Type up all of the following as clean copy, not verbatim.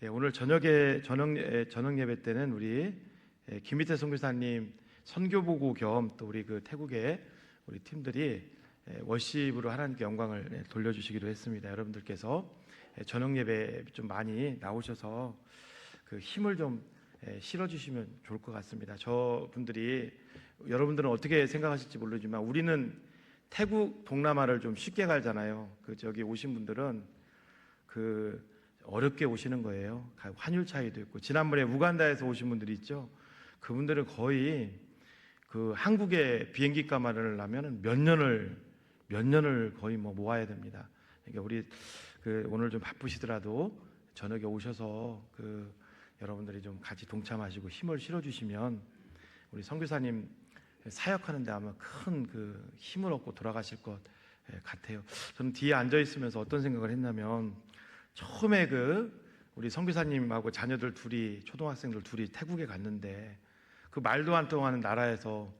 오늘 저녁 예배 때는 우리 김희태 선교사님 선교보고 겸 또 우리 그 태국의 우리 팀들이 워십으로 하나님께 영광을 돌려주시기로 했습니다. 여러분들께서 저녁 예배 좀 많이 나오셔서 그 힘을 좀 실어주시면 좋을 것 같습니다. 저분들이 여러분들은 어떻게 생각하실지 모르지만 우리는 태국 동남아를 좀 쉽게 갈잖아요. 저기 오신 분들은 어렵게 오시는 거예요. 환율 차이도 있고, 지난번에 우간다에서 오신 분들이 있죠. 그분들은 거의 한국의 비행기 값 마련을 몇 년을 거의 모아야 됩니다. 그러니까 우리 오늘 좀 바쁘시더라도 저녁에 오셔서 여러분들이 좀 같이 동참하시고 힘을 실어주시면 우리 선교사님 사역하는데 아마 큰 힘을 얻고 돌아가실 것 같아요. 저는 뒤에 앉아 있으면서 어떤 생각을 했냐면, 처음에 우리 선교사님하고 자녀들 둘이, 초등학생들 둘이 태국에 갔는데 말도 안 통하는 나라에서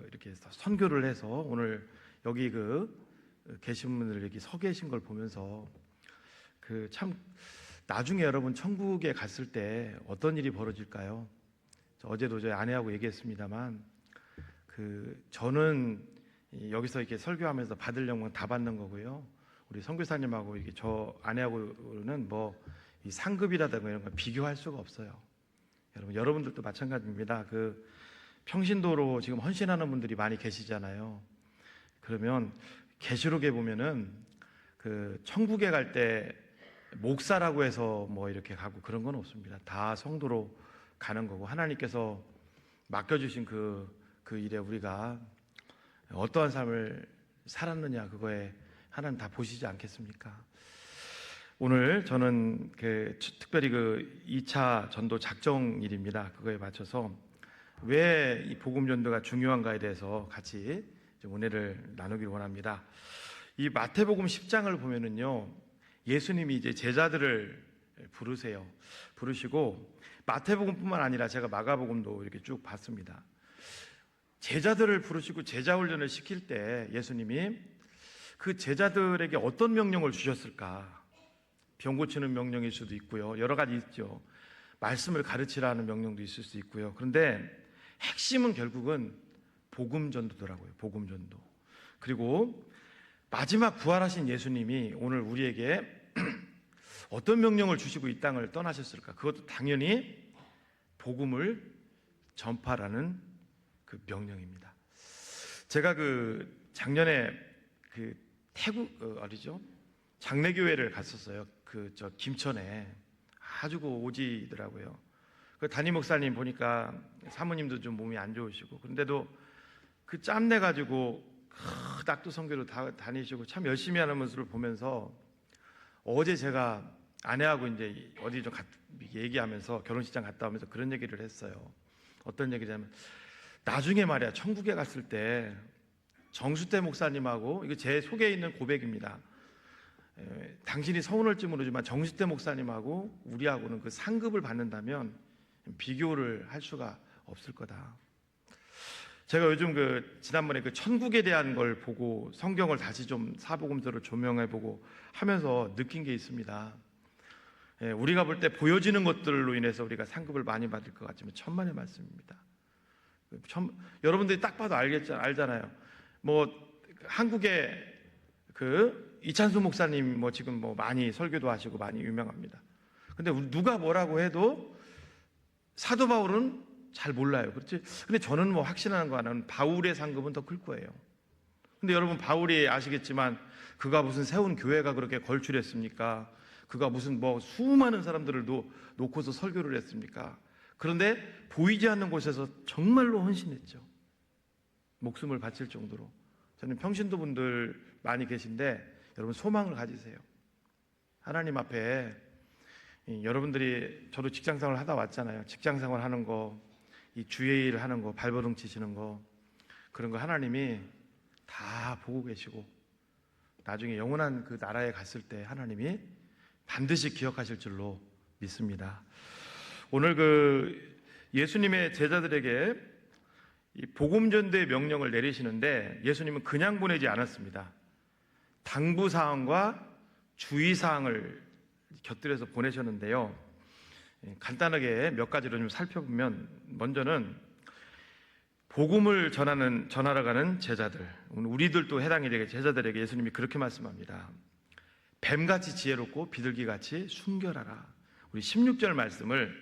이렇게 선교를 해서 오늘 여기 계신 분들 여기 서 계신 걸 보면서 참 나중에 여러분 천국에 갔을 때 어떤 일이 벌어질까요? 어제도 저희 아내하고 얘기했습니다만 저는 여기서 이렇게 설교하면서 받을 영광 다 받는 거고요. 우리 선교사님하고 이게 저 아내하고는 이 상급이라든가 이런 걸 비교할 수가 없어요. 여러분들도 마찬가지입니다. 평신도로 지금 헌신하는 분들이 많이 계시잖아요. 그러면 계시록에 보면은 천국에 갈 때 목사라고 해서 이렇게 가고 그런 건 없습니다. 다 성도로 가는 거고, 하나님께서 맡겨주신 그 일에 우리가 어떠한 삶을 살았느냐, 그거에 하나님 다 보시지 않겠습니까? 오늘 저는 특별히 2차 전도 작정일입니다. 그거에 맞춰서 왜 이 복음 전도가 중요한가에 대해서 같이 좀 은혜를 나누길 원합니다. 이 마태복음 10장을 보면은요, 예수님이 이제 제자들을 부르시고 마태복음뿐만 아니라 제가 마가복음도 이렇게 쭉 봤습니다. 제자들을 부르시고 제자 훈련을 시킬 때 예수님이 그 제자들에게 어떤 명령을 주셨을까? 병 고치는 명령일 수도 있고요. 여러 가지 있죠. 말씀을 가르치라는 명령도 있을 수 있고요. 그런데 핵심은 결국은 복음 전도더라고요. 복음 전도. 그리고 마지막 부활하신 예수님이 오늘 우리에게 어떤 명령을 주시고 이 땅을 떠나셨을까? 그것도 당연히 복음을 전파라는 명령입니다. 제가 작년에 태국 어디죠? 장례교회를 갔었어요. 저 김천에 아주 오지더라고요. 담임 목사님 보니까 사모님도 좀 몸이 안 좋으시고, 그런데도 짬내 가지고 낙도 선교로 다니시고 참 열심히 하는 모습을 보면서 어제 제가 아내하고 이제 어디 좀 얘기하면서 결혼식장 갔다 오면서 그런 얘기를 했어요. 어떤 얘기냐면, 나중에 말이야 천국에 갔을 때 정수태 목사님하고, 이거 제 속에 있는 고백입니다. 당신이 서운할지 모르지만 정수태 목사님하고 우리하고는 상급을 받는다면 비교를 할 수가 없을 거다. 제가 요즘 지난번에 천국에 대한 걸 보고 성경을 다시 좀 사복음서를 조명해보고 하면서 느낀 게 있습니다. 우리가 볼 때 보여지는 것들로 인해서 우리가 상급을 많이 받을 것 같지만 천만의 말씀입니다. 여러분들이 딱 봐도 알잖아요. 한국의 이찬수 목사님 지금 많이 설교도 하시고 많이 유명합니다. 근데 누가 뭐라고 해도 사도 바울은 잘 몰라요. 그렇지? 근데 저는 확신하는 거 하나는 바울의 상급은 더 클 거예요. 근데 여러분, 바울이 아시겠지만 그가 무슨 세운 교회가 그렇게 걸출했습니까? 그가 무슨 수많은 사람들을 놓고서 설교를 했습니까? 그런데 보이지 않는 곳에서 정말로 헌신했죠. 목숨을 바칠 정도로. 저는 평신도 분들 많이 계신데 여러분, 소망을 가지세요. 하나님 앞에 여러분들이, 저도 직장생활 하다 왔잖아요. 직장생활 하는 거, 이 주의 일 하는 거, 발버둥 치시는 거, 그런 거 하나님이 다 보고 계시고 나중에 영원한 나라에 갔을 때 하나님이 반드시 기억하실 줄로 믿습니다. 오늘 예수님의 제자들에게 이 복음 전도의 명령을 내리시는데 예수님은 그냥 보내지 않았습니다. 당부사항과 주의사항을 곁들여서 보내셨는데요. 간단하게 몇 가지로 좀 살펴보면, 먼저는 복음을 전하러 가는 제자들, 우리들도 해당이 되게 제자들에게 예수님이 그렇게 말씀합니다. 뱀같이 지혜롭고 비둘기같이 순결하라. 우리 16절 말씀을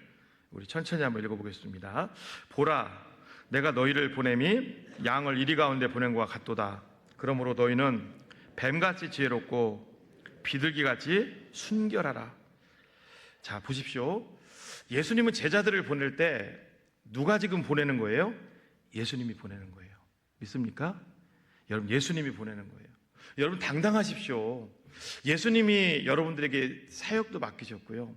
우리 천천히 한번 읽어보겠습니다. 보라, 내가 너희를 보냄이 양을 이리 가운데 보낸 것과 같도다. 그러므로 너희는 뱀같이 지혜롭고 비둘기같이 순결하라. 자, 보십시오. 예수님은 제자들을 보낼 때 누가 지금 보내는 거예요? 예수님이 보내는 거예요. 믿습니까? 여러분, 예수님이 보내는 거예요. 여러분, 당당하십시오. 예수님이 여러분들에게 사역도 맡기셨고요.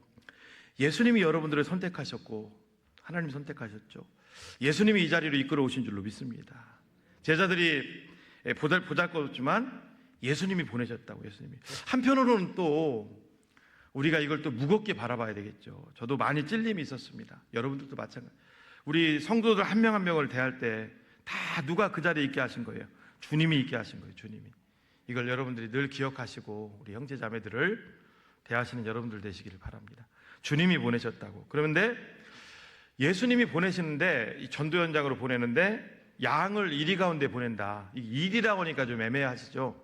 예수님이 여러분들을 선택하셨고, 하나님 선택하셨죠. 예수님이 이 자리로 이끌어 오신 줄로 믿습니다. 제자들이 보잘것없지만 예수님이 보내셨다고. 예수님이. 한편으로는 또 우리가 이걸 또 무겁게 바라봐야 되겠죠. 저도 많이 찔림이 있었습니다. 여러분들도 마찬가지. 우리 성도들 한 명 한 명을 대할 때 다 누가 그 자리에 있게 하신 거예요? 주님이 있게 하신 거예요. 주님이. 이걸 여러분들이 늘 기억하시고 우리 형제 자매들을 대하시는 여러분들 되시기를 바랍니다. 주님이 보내셨다고. 그런데 예수님이 보내시는데, 이 전도 현장으로 보내는데 양을 이리 가운데 보낸다. 이 일이라고 하니까 좀 애매하시죠?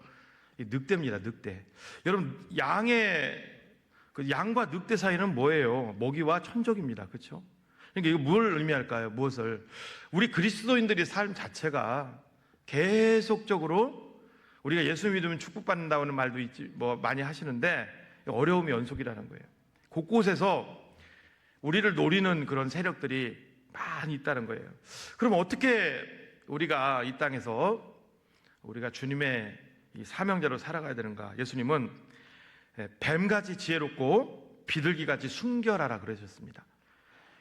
늑대입니다. 늑대. 여러분, 양과 늑대 사이는 뭐예요? 먹이와 천적입니다. 그렇죠? 그러니까 이거 뭘 의미할까요? 무엇을? 우리 그리스도인들의 삶 자체가 계속적으로, 우리가 예수 믿으면 축복받는다는 말도 있지, 많이 하시는데 어려움의 연속이라는 거예요. 곳곳에서 우리를 노리는 그런 세력들이 많이 있다는 거예요. 그럼 어떻게 우리가 이 땅에서 우리가 주님의 이 사명자로 살아가야 되는가? 예수님은 뱀같이 지혜롭고 비둘기같이 순결하라 그러셨습니다.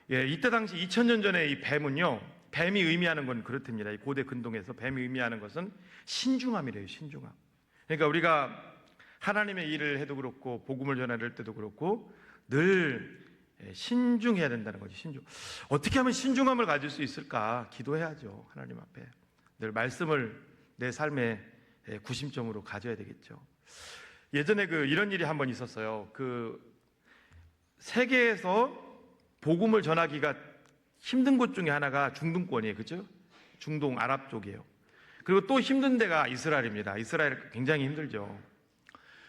이때 당시 2000년 전에 이 뱀은요, 뱀이 의미하는 건 그렇답니다. 이 고대 근동에서 뱀이 의미하는 것은 신중함이래요. 신중함. 그러니까 우리가 하나님의 일을 해도 그렇고 복음을 전할 때도 그렇고 늘 신중해야 된다는 거죠. 신중. 어떻게 하면 신중함을 가질 수 있을까? 기도해야죠. 하나님 앞에 늘 말씀을 내 삶의 구심점으로 가져야 되겠죠. 예전에 이런 일이 한번 있었어요. 세계에서 복음을 전하기가 힘든 곳 중에 하나가 중동권이에요. 그죠? 중동 아랍 쪽이에요. 그리고 또 힘든 데가 이스라엘입니다. 이스라엘 굉장히 힘들죠.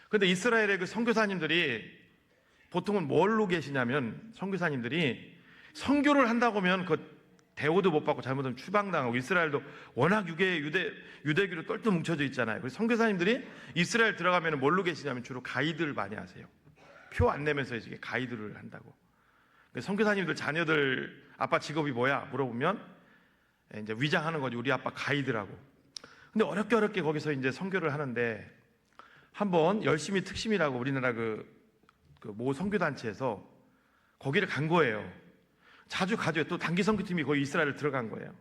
그런데 이스라엘의 선교사님들이 보통은 뭘로 계시냐면, 선교사님들이 선교를 한다고 하면 대우도 못 받고 잘못하면 추방당하고, 이스라엘도 워낙 유대교로 똘똘 뭉쳐져 있잖아요. 그래서 선교사님들이 이스라엘 들어가면 뭘로 계시냐면 주로 가이드를 많이 하세요. 표 안 내면서 이제 가이드를 한다고. 선교사님들 자녀들 아빠 직업이 뭐야? 물어보면 이제 위장하는 거지. 우리 아빠 가이드라고. 근데 어렵게 거기서 이제 선교를 하는데, 한번 열심히 특심이라고 우리나라 모 선교단체에서 거기를 간 거예요. 자주 가죠. 또 단기 선교팀이 거기 이스라엘을 들어간 거예요.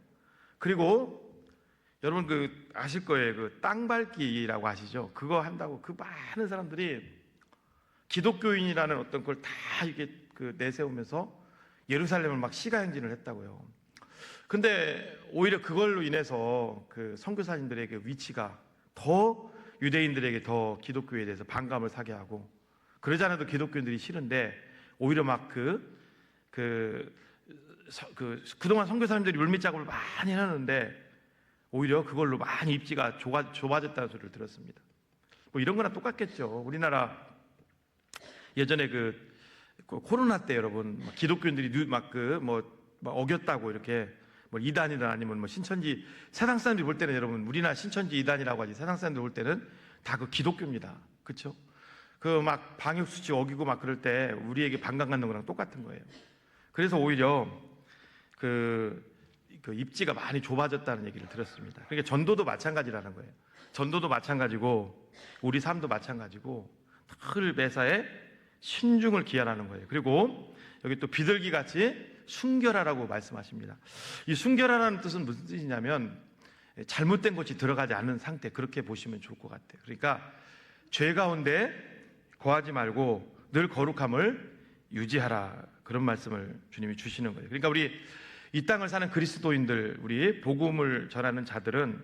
그리고 여러분 아실 거예요. 땅 밟기라고 아시죠? 그거 한다고 많은 사람들이 기독교인이라는 어떤 걸 다 이렇게 내세우면서 예루살렘을 막 시가행진을 했다고요. 근데 오히려 그걸로 인해서 선교사님들에게 위치가 더, 유대인들에게 더 기독교에 대해서 반감을 사게 하고, 그러지 않아도 기독교인들이 싫은데 오히려 막 그동안 선교사님들이 물밑 작업을 많이 하는데 오히려 그걸로 많이 입지가 좁아졌다는 소리를 들었습니다. 이런 거나 똑같겠죠. 우리나라 예전에 코로나 때 여러분 기독교인들이 막 어겼다고 이렇게 이단이나 아니면 신천지, 세상 사람들이 볼 때는 여러분 우리나라 신천지 이단이라고 하지, 세상 사람들이 볼 때는 다 기독교입니다. 그렇죠? 막 방역 수칙 어기고 막 그럴 때 우리에게 반감 갖는 거랑 똑같은 거예요. 그래서 오히려 입지가 많이 좁아졌다는 얘기를 들었습니다. 그러니까 전도도 마찬가지라는 거예요. 전도도 마찬가지고 우리 삶도 마찬가지고 늘 매사에 신중을 기하라는 거예요. 그리고 여기 또 비둘기같이 순결하라고 말씀하십니다. 이 순결하라는 뜻은 무슨 뜻이냐면 잘못된 것이 들어가지 않는 상태, 그렇게 보시면 좋을 것 같아요. 그러니까 죄 가운데 거하지 말고 늘 거룩함을 유지하라, 그런 말씀을 주님이 주시는 거예요. 그러니까 우리 이 땅을 사는 그리스도인들, 우리 복음을 전하는 자들은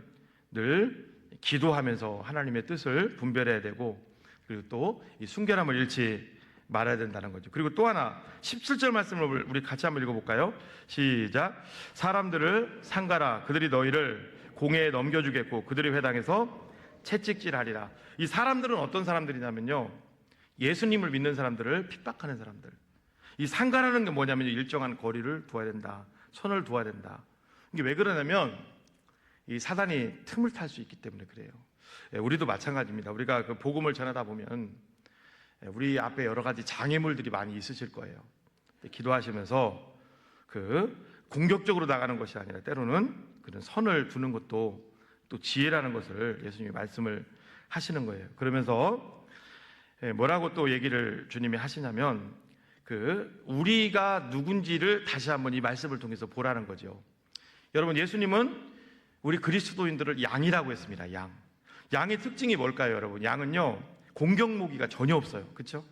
늘 기도하면서 하나님의 뜻을 분별해야 되고, 그리고 또 이 순결함을 잃지 말아야 된다는 거죠. 그리고 또 하나 17절 말씀을 우리 같이 한번 읽어볼까요? 시작. 사람들을 상가라. 그들이 너희를 공회에 넘겨주겠고 그들의 회당에서 채찍질하리라. 이 사람들은 어떤 사람들이냐면요, 예수님을 믿는 사람들을 핍박하는 사람들. 이 상가라는 게 뭐냐면 일정한 거리를 두어야 된다, 선을 두어야 된다. 이게 왜 그러냐면 이 사단이 틈을 탈 수 있기 때문에 그래요. 우리도 마찬가지입니다. 우리가 그 복음을 전하다 보면 우리 앞에 여러 가지 장애물들이 많이 있으실 거예요. 기도하시면서 그 공격적으로 나가는 것이 아니라 때로는 그런 선을 두는 것도 또 지혜라는 것을 예수님이 말씀을 하시는 거예요. 그러면서 뭐라고 또 얘기를 주님이 하시냐면 그 우리가 누군지를 다시 한번 이 말씀을 통해서 보라는 거죠. 여러분, 예수님은 우리 그리스도인들을 양이라고 했습니다. 양의 특징이 뭘까요, 여러분? 양은요, 공격 무기가 전혀 없어요. 그렇죠?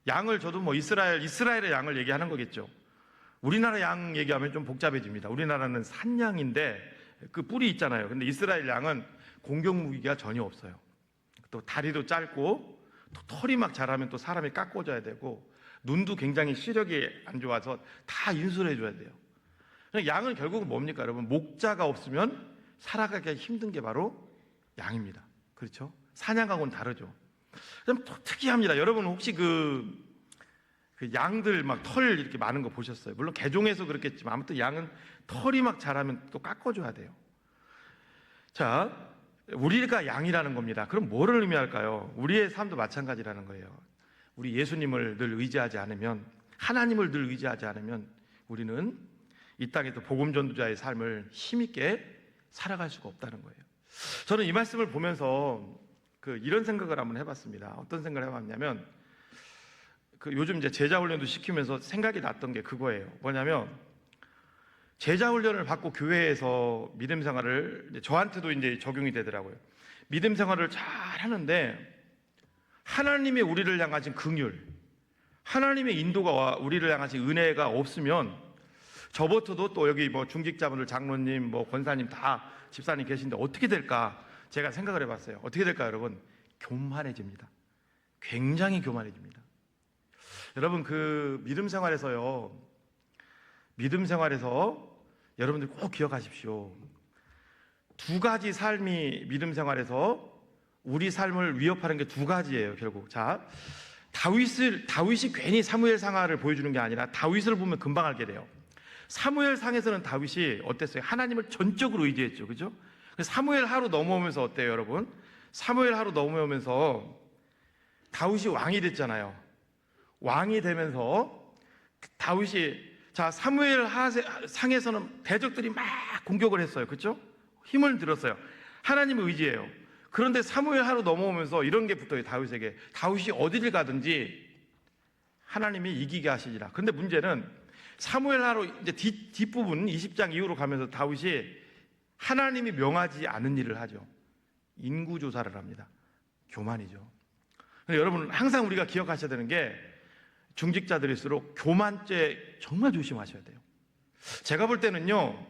양을 저도 뭐 이스라엘의 양을 얘기하는 거겠죠. 우리나라 양 얘기하면 좀 복잡해집니다. 우리나라는 산양인데 그 뿔이 있잖아요. 근데 이스라엘 양은 공격 무기가 전혀 없어요. 또 다리도 짧고 또 털이 막 자라면 또 사람이 깎아줘야 되고 눈도 굉장히 시력이 안 좋아서 다 인수를 해줘야 돼요. 양은 결국은 뭡니까, 여러분? 목자가 없으면 살아가기 힘든 게 바로 양입니다. 그렇죠? 사냥하고는 다르죠. 좀 특이합니다. 여러분 혹시 그 양들 막 털 이렇게 많은 거 보셨어요? 물론 개종해서 그렇겠지만 아무튼 양은 털이 막 자라면 또 깎아줘야 돼요. 자, 우리가 양이라는 겁니다. 그럼 뭐를 의미할까요? 우리의 삶도 마찬가지라는 거예요. 우리 예수님을 늘 의지하지 않으면, 하나님을 늘 의지하지 않으면 우리는 이 땅에서 복음 전도자의 삶을 힘있게 살아갈 수가 없다는 거예요. 저는 이 말씀을 보면서 이런 생각을 한번 해봤습니다. 어떤 생각을 해봤냐면 요즘 이제 제자 훈련도 시키면서 생각이 났던 게 그거예요. 뭐냐면 제자 훈련을 받고 교회에서 믿음 생활을 저한테도 이제 적용이 되더라고요. 믿음 생활을 잘 하는데 하나님의 우리를 향하신 긍휼, 하나님의 인도가 우리를 향하신 은혜가 없으면 저부터도 또 여기 뭐 중직자분들, 장로님, 뭐 권사님 다 집사님 계신데 어떻게 될까 제가 생각을 해봤어요. 어떻게 될까요, 여러분? 교만해집니다. 굉장히 교만해집니다. 여러분 그 믿음 생활에서 여러분들 꼭 기억하십시오. 두 가지 삶이 믿음 생활에서 우리 삶을 위협하는 게 두 가지예요, 결국. 자, 다윗이 괜히 사무엘 상하를 보여주는 게 아니라 다윗을 보면 금방 알게 돼요. 사무엘 상에서는 다윗이 어땠어요? 하나님을 전적으로 의지했죠, 그죠? 사무엘 하루 넘어오면서 어때요, 여러분? 사무엘 하루 넘어오면서 다윗이 왕이 됐잖아요. 왕이 되면서 다윗이, 자, 사무엘 상에서는 대적들이 막 공격을 했어요, 그렇죠? 힘을 들었어요. 하나님을 의지해요. 그런데 사무엘 하루 넘어오면서 이런 게 붙어요, 다윗에게. 다윗이 어디를 가든지 하나님이 이기게 하시리라. 그런데 문제는 사무엘 하루 이제 뒷부분 20장 이후로 가면서 다윗이 하나님이 명하지 않은 일을 하죠. 인구조사를 합니다. 교만이죠. 여러분 항상 우리가 기억하셔야 되는 게 중직자들일수록 교만죄 정말 조심하셔야 돼요. 제가 볼 때는요,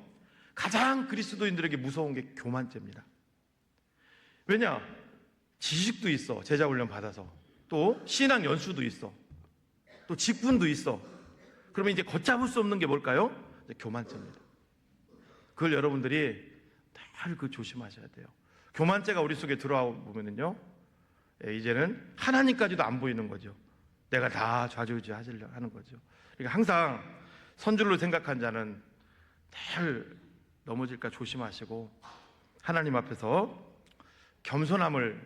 가장 그리스도인들에게 무서운 게 교만죄입니다. 왜냐? 지식도 있어, 제자훈련 받아서. 또 신앙 연수도 있어. 또 직분도 있어. 그러면 이제 걷잡을 수 없는 게 뭘까요? 교만죄입니다. 그걸 여러분들이 잘 조심하셔야 돼요. 교만죄가 우리 속에 들어와 보면은요, 이제는 하나님까지도 안 보이는 거죠. 내가 다 좌지우지하시려고 하는 거죠. 그러니까 항상 선줄로 생각한 자는 늘 넘어질까 조심하시고 하나님 앞에서 겸손함을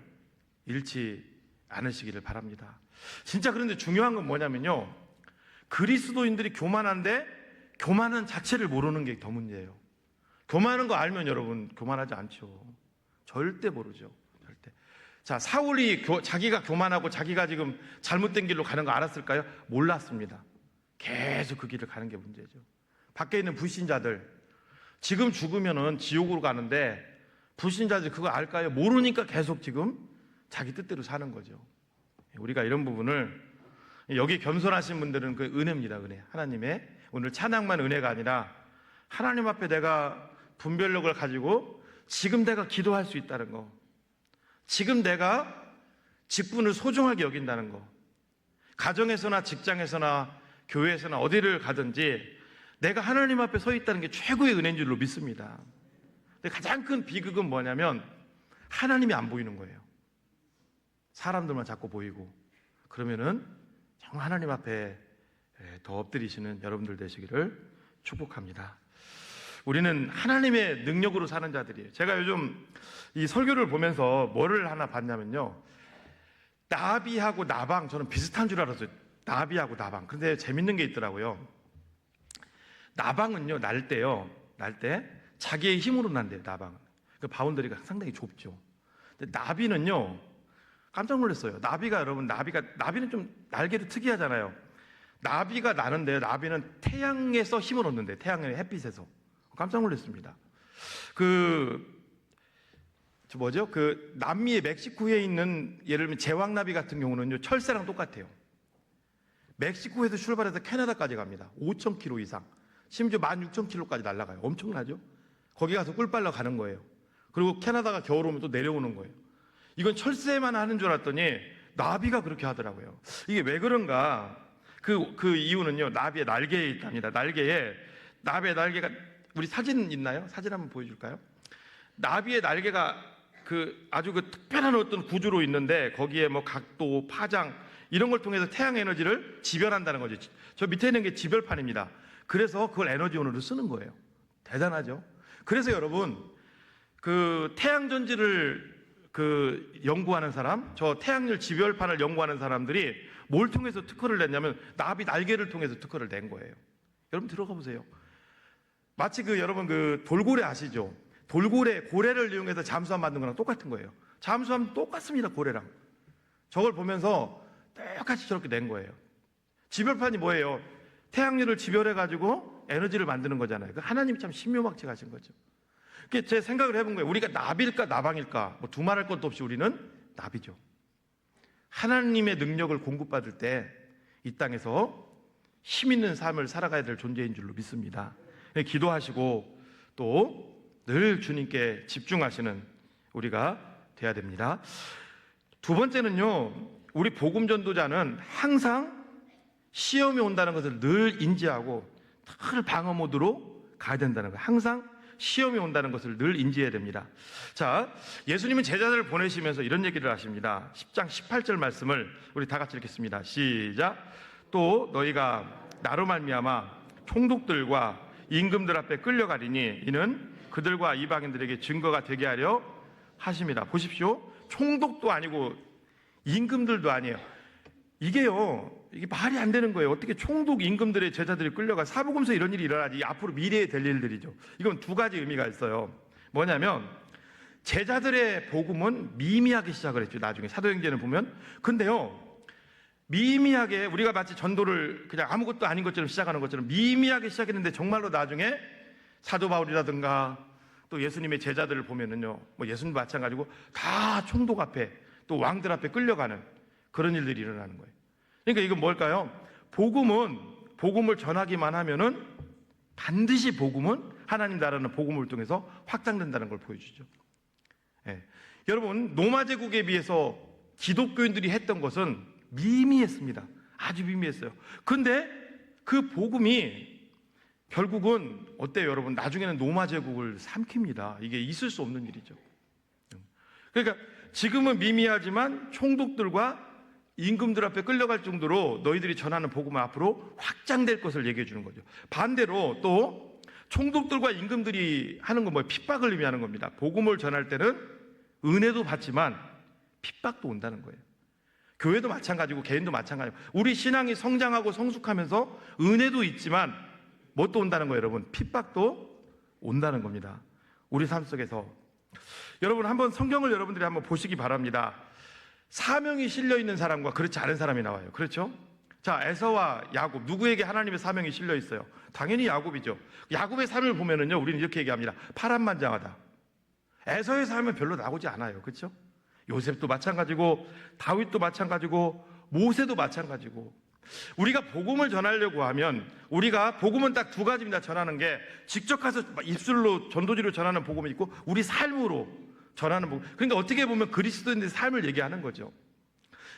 잃지 않으시기를 바랍니다. 진짜 그런데 중요한 건 뭐냐면요, 그리스도인들이 교만한데 교만은 자체를 모르는 게 더 문제예요. 교만한 거 알면 여러분 교만하지 않죠. 절대 모르죠. 절대. 자, 사울이 자기가 교만하고 자기가 지금 잘못된 길로 가는 거 알았을까요? 몰랐습니다. 계속 그 길을 가는 게 문제죠. 밖에 있는 불신자들, 지금 죽으면은 지옥으로 가는데 불신자들 그거 알까요? 모르니까 계속 지금 자기 뜻대로 사는 거죠. 우리가 이런 부분을, 여기 겸손하신 분들은 그 은혜입니다. 은혜. 하나님의 오늘 찬양만 은혜가 아니라 하나님 앞에 내가 분별력을 가지고 지금 내가 기도할 수 있다는 거, 지금 내가 직분을 소중하게 여긴다는 거, 가정에서나 직장에서나 교회에서나 어디를 가든지 내가 하나님 앞에 서 있다는 게 최고의 은혜인 줄로 믿습니다. 근데 가장 큰 비극은 뭐냐면 하나님이 안 보이는 거예요. 사람들만 자꾸 보이고. 그러면은 정말 하나님 앞에 더 엎드리시는 여러분들 되시기를 축복합니다. 우리는 하나님의 능력으로 사는 자들이에요. 제가 요즘 이 설교를 보면서 뭐를 하나 봤냐면요, 나비하고 나방, 저는 비슷한 줄 알았어요. 나비하고 나방. 근데 재밌는 게 있더라고요. 나방은요, 날 때 자기의 힘으로 난대요. 나방은. 그 바운더리가 상당히 좁죠. 근데 나비는요, 깜짝 놀랐어요. 나비는 좀 날개도 특이하잖아요. 나비가 나는데, 나비는 태양에서 힘을 얻는데, 태양의 햇빛에서. 깜짝 놀랐습니다. 남미의 멕시코에 있는 예를 들면 제왕나비 같은 경우는요, 철새랑 똑같아요. 멕시코에서 출발해서 캐나다까지 갑니다. 5,000km 이상. 심지어 16,000km까지 날아가요. 엄청나죠? 거기 가서 꿀 빨러 가는 거예요. 그리고 캐나다가 겨울 오면 또 내려오는 거예요. 이건 철새만 하는 줄 알았더니 나비가 그렇게 하더라고요. 이게 왜 그런가? 그 이유는요, 나비의 날개에 있답니다. 나비의 날개가, 우리 사진 있나요? 사진 한번 보여줄까요? 나비의 날개가 아주 특별한 어떤 구조로 있는데, 거기에 뭐 각도, 파장, 이런 걸 통해서 태양 에너지를 지별한다는 거죠. 저 밑에 있는 게 지별판입니다. 그래서 그걸 에너지원으로 쓰는 거예요. 대단하죠? 그래서 여러분, 태양 전지를 연구하는 사람, 저 태양열 지별판을 연구하는 사람들이 뭘 통해서 특허를 냈냐면 나비 날개를 통해서 특허를 낸 거예요. 여러분 들어가 보세요. 마치 여러분 돌고래 아시죠? 고래를 이용해서 잠수함 만든 거랑 똑같은 거예요. 잠수함 똑같습니다, 고래랑. 저걸 보면서 똑같이 저렇게 낸 거예요. 지별판이 뭐예요? 태양열을 지별해가지고 에너지를 만드는 거잖아요. 하나님이 참 신묘막측 하신 거죠. 제 생각을 해본 거예요. 우리가 나비일까 나방일까, 두말할 것도 없이 우리는 나비죠. 하나님의 능력을 공급받을 때 이 땅에서 힘 있는 삶을 살아가야 될 존재인 줄로 믿습니다. 기도하시고 또 늘 주님께 집중하시는 우리가 돼야 됩니다. 두 번째는요, 우리 복음 전도자는 항상 시험이 온다는 것을 늘 인지하고 늘 방어 모드로 가야 된다는 거예요. 항상 시험이 온다는 것을 늘 인지해야 됩니다. 자, 예수님은 제자들을 보내시면서 이런 얘기를 하십니다. 10장 18절 말씀을 우리 다 같이 읽겠습니다. 시작. 또 너희가 나로 말미암아 총독들과 임금들 앞에 끌려가리니 이는 그들과 이방인들에게 증거가 되게 하려 하십니다. 보십시오. 총독도 아니고 임금들도 아니에요. 이게 말이 안 되는 거예요. 어떻게 총독 임금들의 제자들이 끌려가? 사복음서 이런 일이 일어나지. 앞으로 미래에 될 일들이죠. 이건 두 가지 의미가 있어요. 뭐냐면 제자들의 복음은 미미하게 시작을 했죠. 나중에 사도행전을 보면. 근데요, 미미하게 우리가 마치 전도를 그냥 아무것도 아닌 것처럼 시작하는 것처럼 미미하게 시작했는데 정말로 나중에 사도 바울이라든가 또 예수님의 제자들을 보면은요, 예수님도 마찬가지고 다 총독 앞에 또 왕들 앞에 끌려가는 그런 일들이 일어나는 거예요. 그러니까 이건 뭘까요? 복음을 전하기만 하면은 반드시 복음은 하나님 나라는 복음을 통해서 확장된다는 걸 보여주죠. 여러분, 로마 제국에 비해서 기독교인들이 했던 것은 미미했습니다. 아주 미미했어요. 근데 그 복음이 결국은 어때요, 여러분? 나중에는 로마 제국을 삼킵니다. 이게 있을 수 없는 일이죠. 그러니까 지금은 미미하지만 총독들과 임금들 앞에 끌려갈 정도로 너희들이 전하는 복음은 앞으로 확장될 것을 얘기해 주는 거죠. 반대로 또 총독들과 임금들이 하는 건 핍박을 의미하는 겁니다. 복음을 전할 때는 은혜도 받지만 핍박도 온다는 거예요. 교회도 마찬가지고 개인도 마찬가지고 우리 신앙이 성장하고 성숙하면서 은혜도 있지만 뭣도 온다는 거예요, 여러분? 핍박도 온다는 겁니다. 우리 삶 속에서. 여러분, 한번 성경을 여러분들이 한번 보시기 바랍니다. 사명이 실려 있는 사람과 그렇지 않은 사람이 나와요. 그렇죠? 자, 에서와 야곱, 누구에게 하나님의 사명이 실려 있어요? 당연히 야곱이죠. 야곱의 삶을 보면은요, 우리는 이렇게 얘기합니다. 파란만장하다. 에서의 삶은 별로 나오지 않아요. 그렇죠? 요셉도 마찬가지고 다윗도 마찬가지고 모세도 마찬가지고. 우리가 복음을 전하려고 하면 우리가 복음은 딱 두 가지입니다. 전하는 게 직접 가서 입술로 전도지로 전하는 복음이 있고 우리 삶으로 전하는 복음. 그러니까 어떻게 보면 그리스도인들의 삶을 얘기하는 거죠.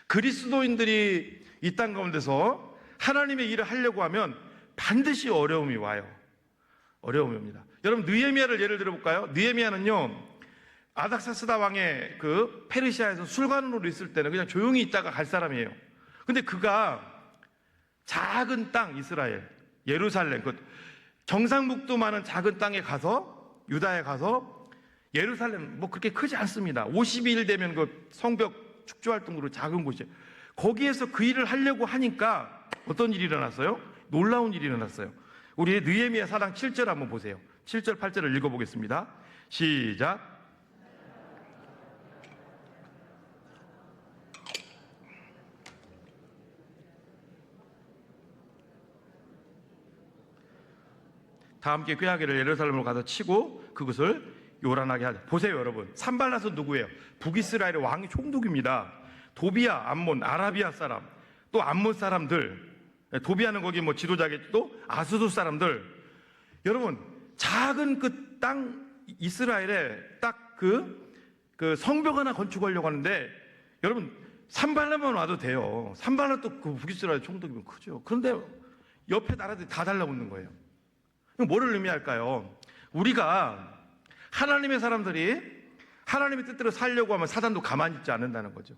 그리스도인들이 이 땅 가운데서 하나님의 일을 하려고 하면 반드시 어려움이 와요. 어려움이 옵니다. 여러분, 느헤미야를 예를 들어볼까요? 느헤미야는요, 아닥사스다 왕의 그 페르시아에서 술관으로 있을 때는 그냥 조용히 있다가 갈 사람이에요. 근데 그가 작은 땅 이스라엘, 예루살렘, 그 경상북도 많은 작은 땅에 가서, 유다에 가서, 예루살렘 뭐 그렇게 크지 않습니다. 52일 되면 그 성벽 축조 활동으로 작은 곳이에요. 거기에서 그 일을 하려고 하니까 어떤 일이 일어났어요? 놀라운 일이 일어났어요. 우리 느헤미야 4장 7절 한번 보세요. 7절 8절을 읽어보겠습니다. 시작. 다 함께 꾀하기를 예루살렘으로 가서 치고 그것을 요란하게 하자. 보세요, 여러분. 산발랏은 누구예요? 북이스라엘의 왕이 총독입니다. 도비야, 암몬, 아라비아 사람, 또 암몬 사람들, 도비아는 거기 뭐 지도자겠죠. 또 아수도 사람들. 여러분, 작은 그 땅 이스라엘에 딱 그 성벽 하나 건축하려고 하는데, 여러분, 산발랏만 와도 돼요. 산발랏도 그 북이스라엘 총독이면 크죠. 그런데 옆에 나라들이 다 달라붙는 거예요. 뭐를 의미할까요? 우리가 하나님의 사람들이 하나님의 뜻대로 살려고 하면 사단도 가만히 있지 않는다는 거죠.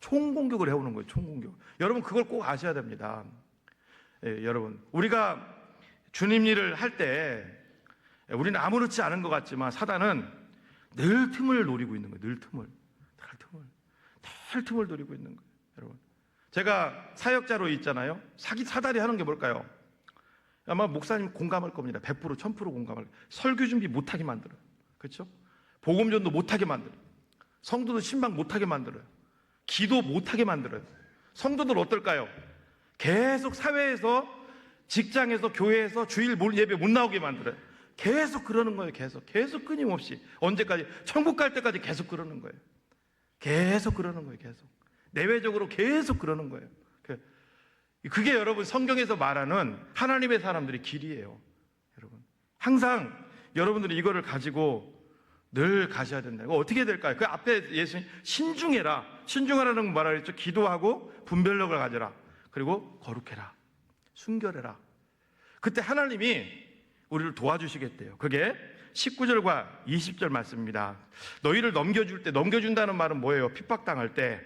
총공격을 해오는 거예요. 총공격. 여러분, 그걸 꼭 아셔야 됩니다. 여러분, 우리가 주님 일을 할 때 우리는 아무렇지 않은 것 같지만 사단은 늘 틈을 노리고 있는 거예요. 늘 틈을 노리고 있는 거예요. 여러분, 제가 사역자로 있잖아요. 사다리 하는 게 뭘까요? 아마 목사님 공감할 겁니다. 100%, 1000% 공감할 거예요. 설교 준비 못하게 만들어요. 그렇죠? 복음전도 못하게 만들어요. 성도들 신방 못하게 만들어요. 기도 못하게 만들어요. 성도들 어떨까요? 계속 사회에서, 직장에서, 교회에서 주일 예배 못 나오게 만들어요. 계속 그러는 거예요. 계속 끊임없이. 언제까지? 천국 갈 때까지 계속 그러는 거예요. 계속 그러는 거예요. 계속 내외적으로 계속 그러는 거예요. 그게 여러분 성경에서 말하는 하나님의 사람들의 길이에요. 여러분, 항상 여러분들이 이거를 가지고 늘 가셔야 된다. 이거 어떻게 될까요? 그 앞에 예수님 신중하라는 말을 했죠. 기도하고 분별력을 가져라. 그리고 거룩해라. 순결해라. 그때 하나님이 우리를 도와주시겠대요. 그게 19절과 20절 말씀입니다. 너희를 넘겨준다는 말은 뭐예요? 핍박당할 때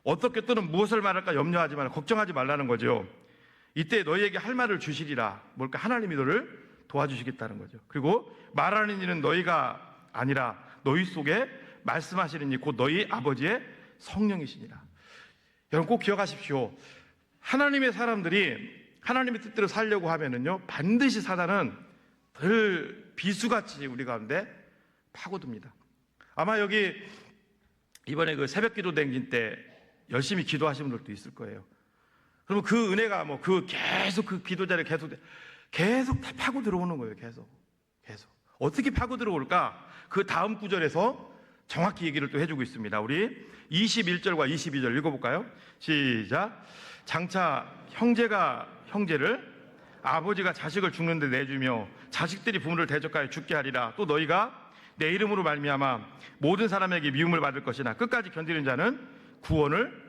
어떻게 또는 무엇을 말할까 염려하지 말라, 걱정하지 말라는 거죠. 이때 너희에게 할 말을 주시리라. 뭘까? 하나님이 너를 도와주시겠다는 거죠. 그리고 말하는 이는 너희가 아니라 너희 속에 말씀하시는 이 곧 너희 아버지의 성령이시니라. 여러분, 꼭 기억하십시오. 하나님의 사람들이 하나님의 뜻대로 살려고 하면은요, 반드시 사단은 늘 비수같이 우리 가운데 파고듭니다. 아마 여기 이번에 그 새벽 기도 댕긴 때 열심히 기도하시는 분들도 있을 거예요. 그러면 그 은혜가 계속 그 기도 자리에 계속 다 파고 들어오는 거예요. 계속. 어떻게 파고 들어올까? 그 다음 구절에서 정확히 얘기를 또 해주고 있습니다. 우리 21절과 22절 읽어볼까요? 시작. 장차 형제가 형제를, 아버지가 자식을 죽는데 내주며 자식들이 부모를 대적하여 죽게 하리라. 또 너희가 내 이름으로 말미암아 모든 사람에게 미움을 받을 것이나 끝까지 견디는 자는 구원을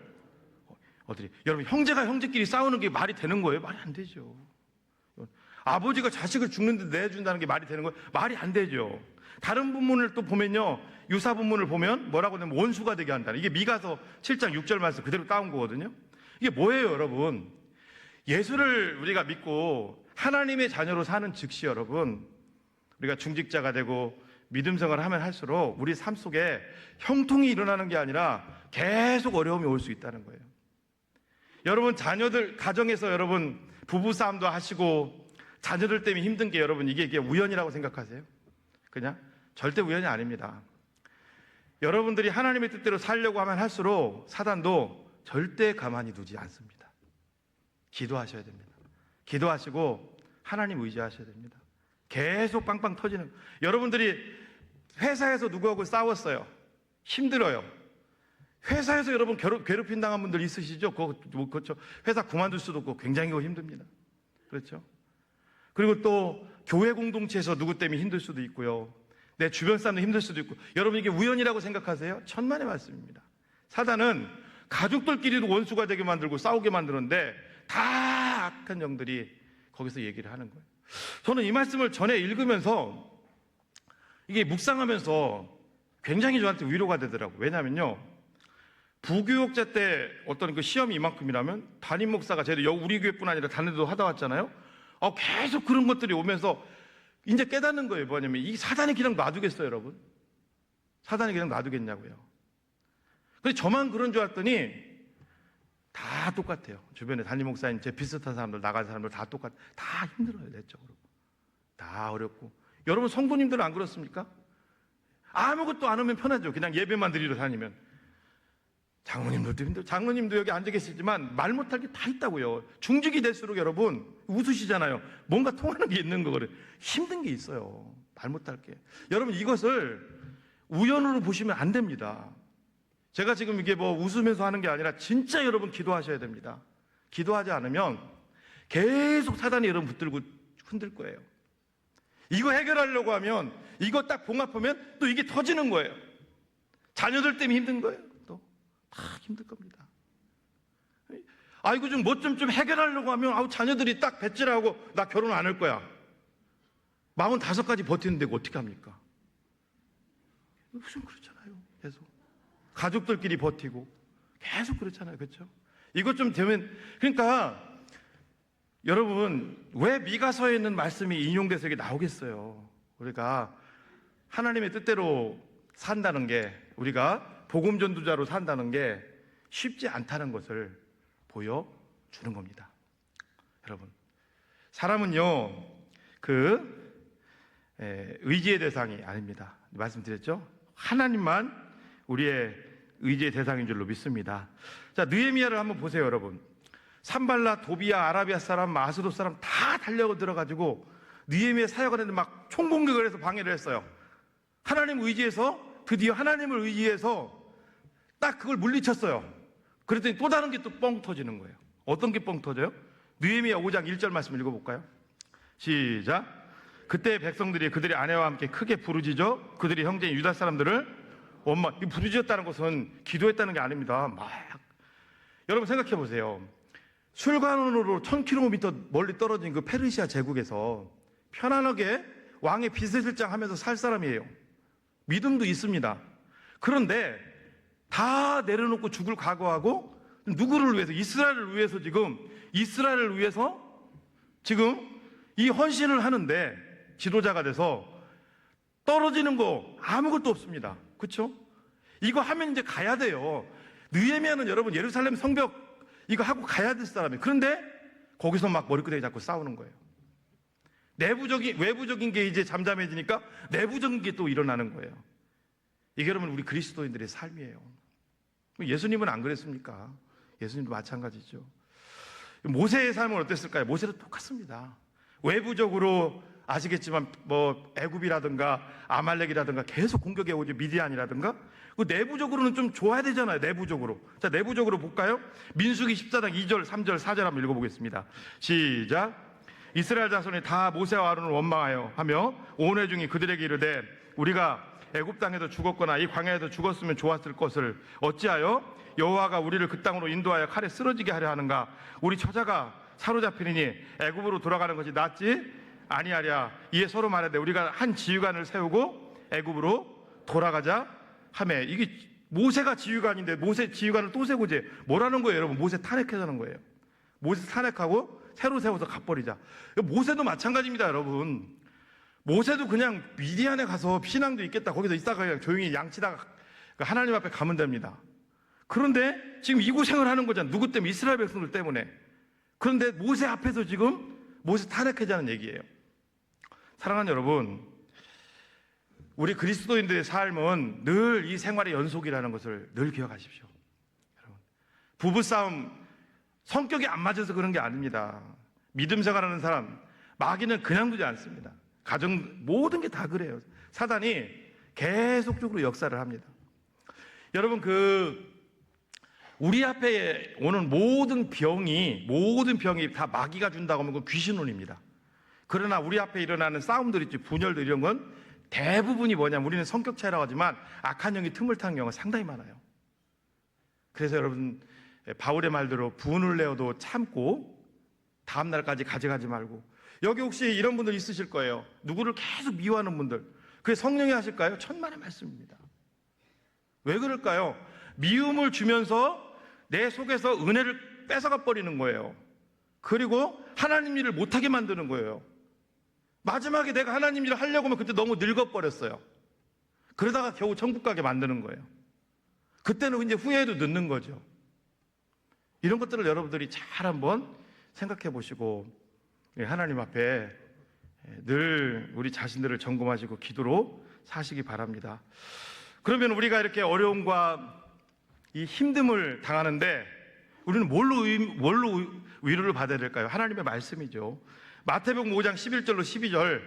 얻으리. 여러분, 형제가 형제끼리 싸우는 게 말이 되는 거예요? 말이 안 되죠. 아버지가 자식을 죽는데 내준다는 게 말이 되는 거예요? 말이 안 되죠. 다른 본문을 또 보면요, 유사 본문을 보면 뭐라고 하냐면 원수가 되게 한다는, 이게 미가서 7장 6절 말씀 그대로 따온 거거든요. 이게 뭐예요, 여러분? 예수를 우리가 믿고 하나님의 자녀로 사는 즉시 여러분, 우리가 중직자가 되고 믿음 생활을 하면 할수록 우리 삶 속에 형통이 일어나는 게 아니라 계속 어려움이 올 수 있다는 거예요. 여러분, 자녀들 가정에서 여러분 부부싸움도 하시고 자녀들 때문에 힘든 게 여러분 이게 우연이라고 생각하세요? 그냥 절대 우연이 아닙니다. 여러분들이 하나님의 뜻대로 살려고 하면 할수록 사단도 절대 가만히 두지 않습니다. 기도하셔야 됩니다. 기도하시고 하나님 의지하셔야 됩니다. 계속 빵빵 터지는. 여러분들이 회사에서 누구하고 싸웠어요. 힘들어요. 회사에서 여러분 괴롭힘 당한 분들 있으시죠? 그렇죠. 회사 그만둘 수도 없고 굉장히 힘듭니다. 그렇죠. 그리고 또 교회 공동체에서 누구 때문에 힘들 수도 있고요. 내 주변 사람도 힘들 수도 있고. 여러분, 이게 우연이라고 생각하세요? 천만의 말씀입니다. 사단은 가족들끼리도 원수가 되게 만들고 싸우게 만드는데 다 악한 영들이 거기서 얘기를 하는 거예요. 저는 이 말씀을 전에 읽으면서 이게 묵상하면서 굉장히 저한테 위로가 되더라고요. 왜냐면요, 부교육자 때 어떤 그 시험이 이만큼이라면 담임 목사가 저희도 우리 교회뿐 아니라 다른 데도 하다 왔잖아요. 계속 그런 것들이 오면서 이제 깨닫는 거예요. 뭐냐면 이 사단이 그냥 놔두겠어요, 여러분? 사단이 그냥 놔두겠냐고요. 근데 저만 그런 줄 알았더니 다 똑같아요. 주변에 담임 목사님, 제 비슷한 사람들, 나간 사람들 다 똑같아요. 다 힘들어요, 내적으로. 다 어렵고. 여러분 성도님들은 안 그렇습니까? 아무것도 안 하면 편하죠. 그냥 예배만 드리러 다니면. 장로님들도 힘들어요. 장로님도 여기 앉아 계시지만 말 못할 게 다 있다고요. 중직이 될수록 여러분 웃으시잖아요. 뭔가 통하는 게 있는 거거든요. 힘든 게 있어요. 말 못할 게. 여러분 이것을 우연으로 보시면 안 됩니다. 제가 지금 이게 뭐 웃으면서 하는 게 아니라 진짜 여러분 기도하셔야 됩니다. 기도하지 않으면 계속 사단이 여러분 붙들고 흔들 거예요. 이거 해결하려고 하면 이거 딱 봉합하면 또 이게 터지는 거예요. 자녀들 때문에 힘든 거예요. 또 다 힘들 겁니다. 아이고 좀 뭐 좀 해결하려고 하면 자녀들이 딱 배째라고 나 결혼 안 할 거야. 45까지 버티는데 어떻게 합니까? 무슨 그렇잖아요. 계속 가족들끼리 버티고 계속 그렇잖아요. 그렇죠? 이것 좀 되면 그러니까 여러분 왜 미가서에 있는 말씀이 인용돼서 이게 나오겠어요? 우리가 하나님의 뜻대로 산다는 게 우리가 복음 전도자로 산다는 게 쉽지 않다는 것을 보여주는 겁니다. 여러분 사람은요 의지의 대상이 아닙니다. 말씀드렸죠? 하나님만 우리의 의지의 대상인 줄로 믿습니다. 자, 느헤미야를 한번 보세요, 여러분. 산발라, 도비야, 아라비아 사람, 아스돗 사람 다 달려들어가지고 느헤미야 사역을 했는데 막 총공격을 해서 방해를 했어요. 하나님 의지해서 드디어 하나님을 의지해서 딱 그걸 물리쳤어요. 그랬더니 또 다른 게 또 뻥 터지는 거예요. 어떤 게 뻥 터져요? 느헤미야 5장 1절 말씀 읽어볼까요? 시작. 그때 백성들이 그들의 아내와 함께 크게 부르짖어 그들의 형제인 유다 사람들을 부르짖었다는 것은 기도했다는 게 아닙니다. 막 여러분 생각해 보세요. 술관으로 1000km 멀리 떨어진 그 페르시아 제국에서 편안하게 왕의 비서실장 하면서 살 사람이에요. 믿음도 있습니다. 그런데 다 내려놓고 죽을 각오하고 누구를 위해서? 이스라엘을 위해서 이스라엘을 위해서 지금 이 헌신을 하는데 지도자가 돼서 떨어지는 거 아무것도 없습니다. 그렇죠? 이거 하면 이제 가야 돼요. 느헤미야는 여러분 예루살렘 성벽 이거 하고 가야 될 사람이에요. 그런데 거기서 막 머리끄댕이 잡고 싸우는 거예요. 외부적인 게 이제 잠잠해지니까 내부적인 게 또 일어나는 거예요. 이게 여러분 우리 그리스도인들의 삶이에요. 예수님은 안 그랬습니까? 예수님도 마찬가지죠. 모세의 삶은 어땠을까요? 모세도 똑같습니다. 외부적으로 아시겠지만 뭐 애굽이라든가 아말렉이라든가 계속 공격해 오죠. 미디안이라든가. 그 내부적으로는 좀 좋아야 되잖아요. 내부적으로. 자, 내부적으로 볼까요? 민수기 14장 2절, 3절, 4절 한번 읽어보겠습니다. 시작. 이스라엘 자손이 다 모세와 아론을 원망하여 하며 온 회중이 그들에게 이르되 우리가 애굽 땅에서 죽었거나 이 광야에서 죽었으면 좋았을 것을 어찌하여 여호와가 우리를 그 땅으로 인도하여 칼에 쓰러지게 하려 하는가? 우리 처자가 사로잡히니 애굽으로 돌아가는 것이 낫지 아니하랴. 이에 서로 말하되 우리가 한 지휘관을 세우고 애굽으로 돌아가자 하매. 이게 모세가 지휘관인데 모세 지휘관을 또 세우고 이제 뭐라는 거예요, 여러분? 모세 탄핵하자는 거예요. 모세 탄핵하고 새로 세워서 갚버리자. 모세도 마찬가지입니다, 여러분. 모세도 그냥 미디안에 가서 신앙도 있겠다. 거기서 있다가 그냥 조용히 양치다가 하나님 앞에 가면 됩니다. 그런데 지금 이 고생을 하는 거잖아. 누구 때문에? 이스라엘 백성들 때문에. 그런데 모세 앞에서 지금 모세 탄핵하자는 얘기예요. 사랑하는 여러분, 우리 그리스도인들의 삶은 늘 이 생활의 연속이라는 것을 늘 기억하십시오. 여러분, 부부싸움 성격이 안 맞아서 그런 게 아닙니다. 믿음 생활하는 사람 마귀는 그냥 두지 않습니다. 가정 모든 게 다 그래요. 사단이 계속적으로 역사를 합니다. 여러분 우리 앞에 오는 모든 병이 다 마귀가 준다고 하면 그 귀신론입니다. 그러나 우리 앞에 일어나는 싸움들 있지, 분열들 이런 건 대부분이 뭐냐면 우리는 성격 차이라고 하지만 악한 영이 틈을 타는 경우가 상당히 많아요. 그래서 여러분, 바울의 말대로 분을 내어도 참고 다음 날까지 가져가지 말고. 여기 혹시 이런 분들 있으실 거예요. 누구를 계속 미워하는 분들. 그게 성령이 하실까요? 천만의 말씀입니다. 왜 그럴까요? 미움을 주면서 내 속에서 은혜를 뺏어가 버리는 거예요. 그리고 하나님 일을 못하게 만드는 거예요. 마지막에 내가 하나님 일을 하려고 하면 그때 너무 늙어버렸어요. 그러다가 겨우 천국 가게 만드는 거예요. 그때는 이제 후회해도 늦는 거죠. 이런 것들을 여러분들이 잘 한번 생각해 보시고 하나님 앞에 늘 우리 자신들을 점검하시고 기도로 사시기 바랍니다. 그러면 우리가 이렇게 어려움과 이 힘듦을 당하는데 우리는 뭘로 위로를 받아야 될까요? 하나님의 말씀이죠. 마태복음 5장 11절로 12절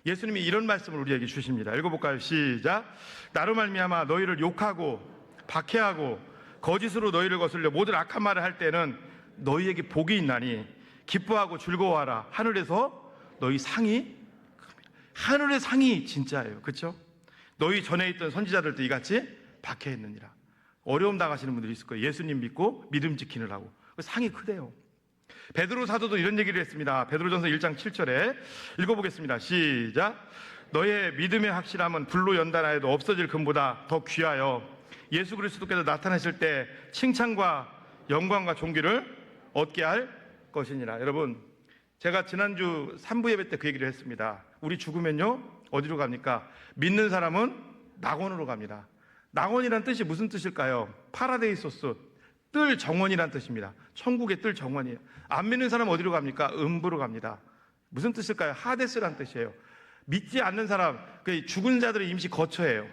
예수님이 이런 말씀을 우리에게 주십니다. 읽어볼까요? 시작. 나로 말미암아 너희를 욕하고 박해하고 거짓으로 너희를 거슬려 모든 악한 말을 할 때는 너희에게 복이 있나니 기뻐하고 즐거워하라. 하늘에서 너희 상이 큽니다. 하늘의 상이 진짜예요. 그렇죠? 너희 전에 있던 선지자들도 이같이 박해했느니라. 어려움 당하시는 분들이 있을 거예요. 예수님 믿고 믿음 지키느라고. 상이 크대요. 베드로 사도도 이런 얘기를 했습니다. 베드로전서 1장 7절에 읽어보겠습니다. 시작. 너의 믿음의 확실함은 불로 연단하여도 없어질 금보다 더 귀하여 예수 그리스도께서 나타나실 때 칭찬과 영광과 존귀를 얻게 할 것이니라. 여러분, 제가 지난주 3부 예배 때 그 얘기를 했습니다. 우리 죽으면요 어디로 갑니까? 믿는 사람은 낙원으로 갑니다. 낙원이란 뜻이 무슨 뜻일까요? 파라데이소스, 뜰 정원이란 뜻입니다. 천국의 뜰 정원이에요. 안 믿는 사람 어디로 갑니까? 음부로 갑니다. 무슨 뜻일까요? 하데스란 뜻이에요. 믿지 않는 사람, 그 죽은 자들의 임시 거처예요.